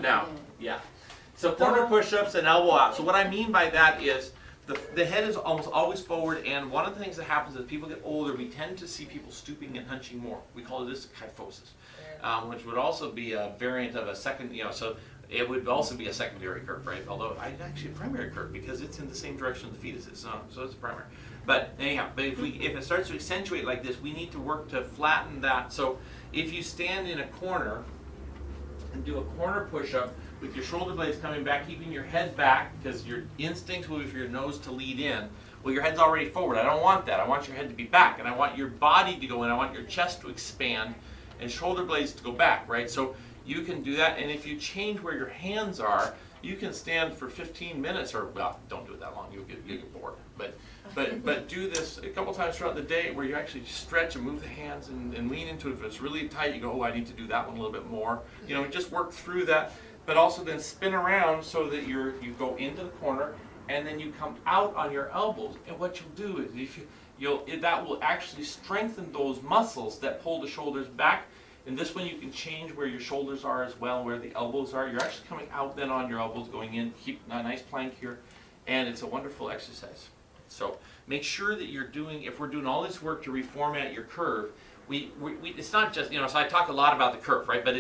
it down. Yeah. So corner push-ups and elbow out. So what I mean by that is the head is almost always forward, and one of the things that happens as people get older, we tend to see people stooping and hunching more. We call this kyphosis, which would also be a variant of a second, so it would also be a secondary curve, right? Although actually a primary curve because it's in the same direction the fetus is, so it's a primary. But anyhow, if it starts to accentuate like this, we need to work to flatten that. So if you stand in a corner and do a corner push-up with your shoulder blades coming back, keeping your head back, because your instincts will be for your nose to lead in. Well, your head's already forward. I don't want that. I want your head to be back, and I want your body to go in. I want your chest to expand and shoulder blades to go back, right? So you can do that, and if you change where your hands are, you can stand for 15 minutes, or, well, don't do it that long. You'll get bored. But do this a couple times throughout the day where you actually stretch and move the hands and lean into it. If it's really tight, you go, oh, I need to do that one a little bit more. Just work through that. But also then spin around so that you go into the corner and then you come out on your elbows. And what you'll do is that will actually strengthen those muscles that pull the shoulders back. And this one you can change where your shoulders are as well, where the elbows are. You're actually coming out then on your elbows, going in. Keep a nice plank here, and it's a wonderful exercise. So make sure that if we're doing all this work to reformat your curve, it's not just, so I talk a lot about the curve, right? But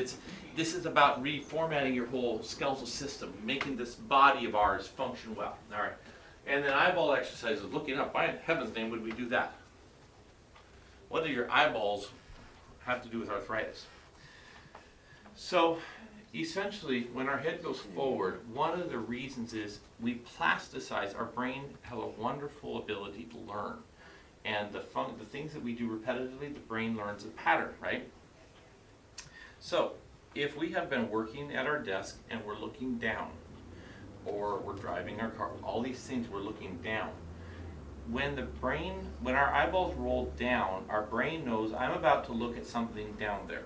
this is about reformatting your whole skeletal system, making this body of ours function well. All right. And then eyeball exercises, looking up. Why in heaven's name would we do that? What do your eyeballs have to do with arthritis? So essentially, when our head goes forward, one of the reasons is we plasticize. Our brain has a wonderful ability to learn. And the things that we do repetitively, the brain learns a pattern, right? So if we have been working at our desk and we're looking down, or we're driving our car, all these things we're looking down. When our eyeballs roll down, our brain knows I'm about to look at something down there.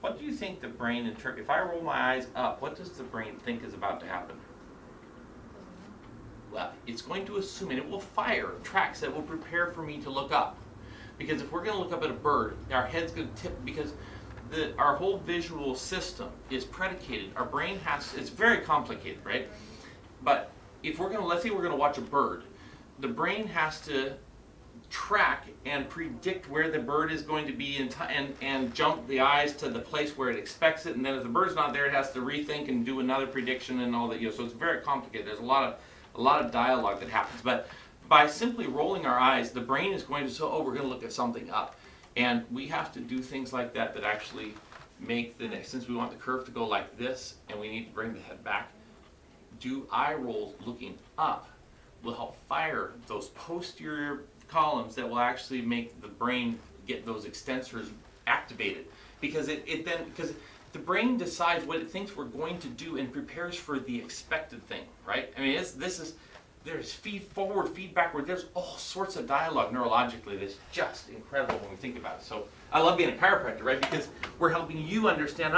What do you think the brain interprets? If I roll my eyes up, what does the brain think is about to happen? Well, it's going to assume, and it will fire tracks that will prepare for me to look up. Because if we're going to look up at a bird, our head's going to tip, because our whole visual system is predicated. Our brain it's very complicated, right? But if let's say we're going to watch a bird, the brain has to track and predict where the bird is going to be and jump the eyes to the place where it expects it, and then if the bird's not there, it has to rethink and do another prediction and all that. So it's very complicated. There's a lot of dialogue that happens. But by simply rolling our eyes, the brain is going to say, oh, we're going to look at something up. And we have to do things like that actually make since we want the curve to go like this and we need to bring the head back, do eye rolls looking up will help fire those posterior columns that will actually make the brain get those extensors activated. Because because the brain decides what it thinks we're going to do and prepares for the expected thing, right? I mean, there's feed forward, feed backward. There's all sorts of dialogue neurologically that's just incredible when we think about it. So I love being a chiropractor, right? Because we're helping you understand,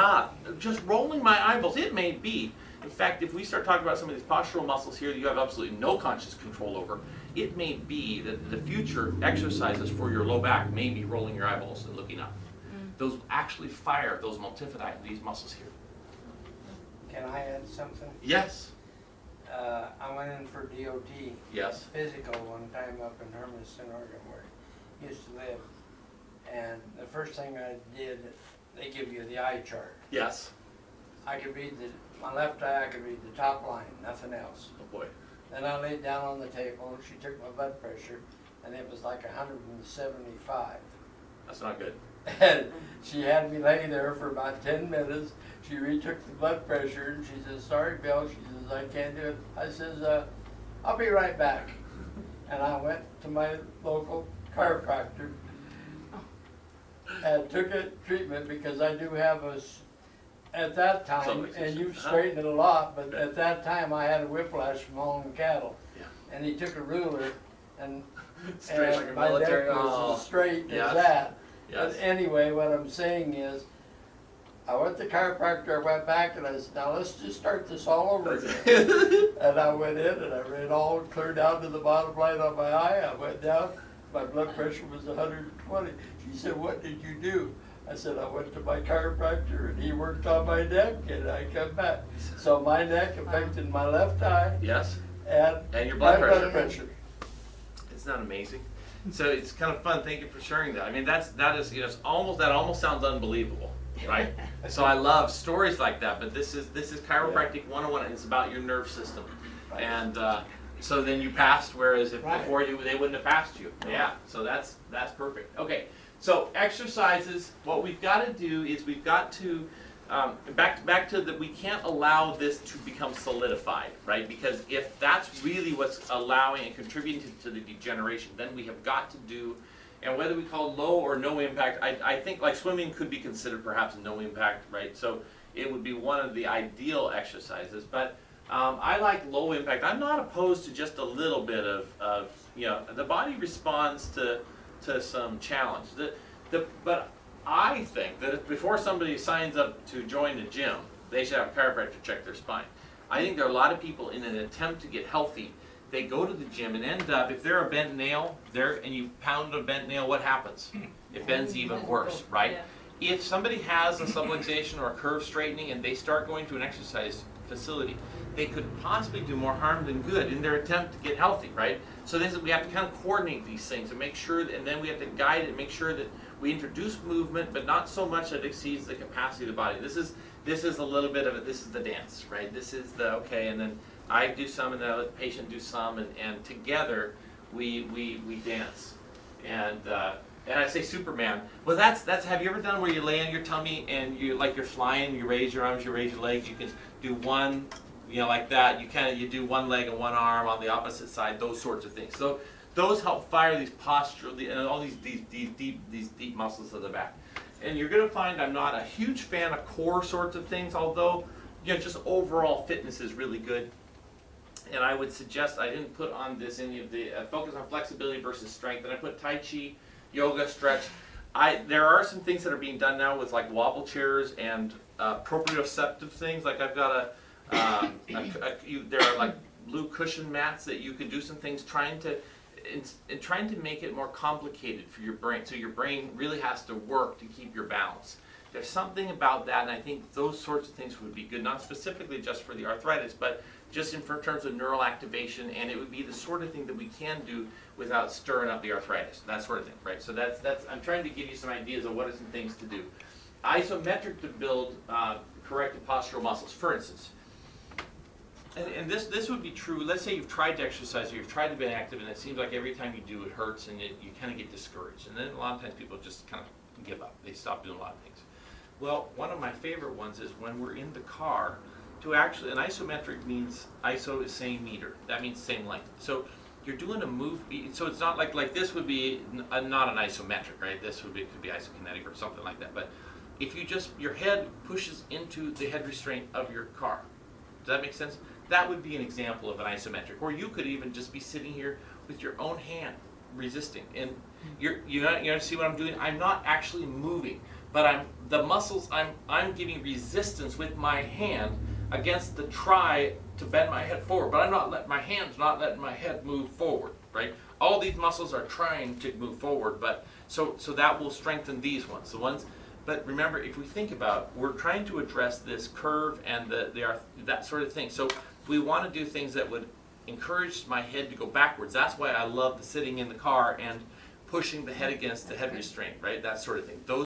just rolling my eyeballs, it may be. In fact, if we start talking about some of these postural muscles here that you have absolutely no conscious control over, it may be that the future exercises for your low back may be rolling your eyeballs and looking up. Those actually fire those multifidi, these muscles here. Can I add something? Yes. I went in for DOT. Yes. Physical one time up in Hermiston, Oregon, where I used to live. And the first thing I did, they give you the eye chart. Yes. I could read my left eye, I could read the top line, nothing else. Oh boy. Then I laid down on the table, she took my blood pressure, and it was like 175. That's not good. And she had me lay there for about 10 minutes. She retook the blood pressure and she says, sorry, Bill. She says, I can't do it. I says, I'll be right back. And I went to my local chiropractor and took a treatment because I do have at that time, and you've straightened it a lot, but at that time I had a whiplash from owning cattle. Yeah. And he took a ruler and like my neck was as straight as that. Yes. But anyway, what I'm saying is, I went to the chiropractor, I went back, and I said, now let's just start this all over again. And I went in, and I read all clear down to the bottom line on my eye. I went down, my blood pressure was 120. She said, what did you do? I said, I went to my chiropractor and he worked on my neck and I come back. So my neck affected my left eye Yes. and Your my blood pressure. blood pressure. Isn't that amazing? So it's kind of fun. Thank you for sharing that. I mean, that is it's almost sounds unbelievable, right? So I love stories like that. But this is chiropractic 101. And it's about your nerve system, Right. and so then you passed. Whereas if Right. before they wouldn't have passed you. Yeah. So that's perfect. Okay. So exercises. What we've got to do is we've got to back to that. We can't allow this to become solidified, right? Because if that's really what's allowing and contributing to the degeneration, then we have got to do, and whether we call low or no impact, I think like swimming could be considered perhaps no impact, right? So it would be one of the ideal exercises, but I like low impact. I'm not opposed to just a little bit of the body responds to some challenge. But I think that if before somebody signs up to join the gym, they should have a chiropractor check their spine. I think there are a lot of people in an attempt to get healthy, they go to the gym and end up, if they're a bent nail, and you pound a bent nail, what happens? It bends even worse, right? Yeah. If somebody has a subluxation or a curve straightening and they start going to an exercise facility, they could possibly do more harm than good in their attempt to get healthy, right? So we have to kind of coordinate these things and make sure and then we have to guide it and make sure that we introduce movement, but not so much that it exceeds the capacity of the body. This is a little bit of it. This is the dance, right? This is the okay, and then I do some, and then I let the patient do some, and together we dance. And I say Superman. Well, that's. Have you ever done where you lay on your tummy and you're flying? You raise your arms, you raise your legs. You can do one, like that. You do one leg and one arm on the opposite side. Those sorts of things. So those help fire these postural, and all these deep muscles of the back. And you're going to find I'm not a huge fan of core sorts of things, although just overall fitness is really good. And I would suggest, I didn't put on this any of the focus on flexibility versus strength, and I put Tai Chi, yoga, stretch. There are some things that are being done now with like wobble chairs and proprioceptive things. Like I've got there are like blue cushion mats that you can do some things trying to make it more complicated for your brain. So your brain really has to work to keep your balance. There's something about that, and I think those sorts of things would be good, not specifically just for the arthritis, but just in terms of neural activation, and it would be the sort of thing that we can do without stirring up the arthritis, that sort of thing, right? So that's I'm trying to give you some ideas of what are some things to do. Isometric to build corrected postural muscles, for instance. And this would be true. Let's say you've tried to exercise or you've tried to be active, and it seems like every time you do it hurts, and you kind of get discouraged. And then a lot of times people just kind of give up. They stop doing a lot of things. Well, one of my favorite ones is when we're in the car. To actually, an isometric means iso is same meter. That means same length. So you're doing a move. So it's not like this would be not an isometric, right? This could be isokinetic or something like that. But if you your head pushes into the head restraint of your car. Does that make sense? That would be an example of an isometric. Or you could even just be sitting here with your own hand resisting. And you see what I'm doing? I'm not actually moving, but the muscles I'm giving resistance with my hand against the try to bend my head forward, but my hand's not letting my head move forward, right? All these muscles are trying to move forward, but so that will strengthen these ones. But remember, if we think about, we're trying to address this curve and that sort of thing. So we want to do things that would encourage my head to go backwards. That's why I love the sitting in the car and pushing the head against the head restraint, right? That sort of thing. Those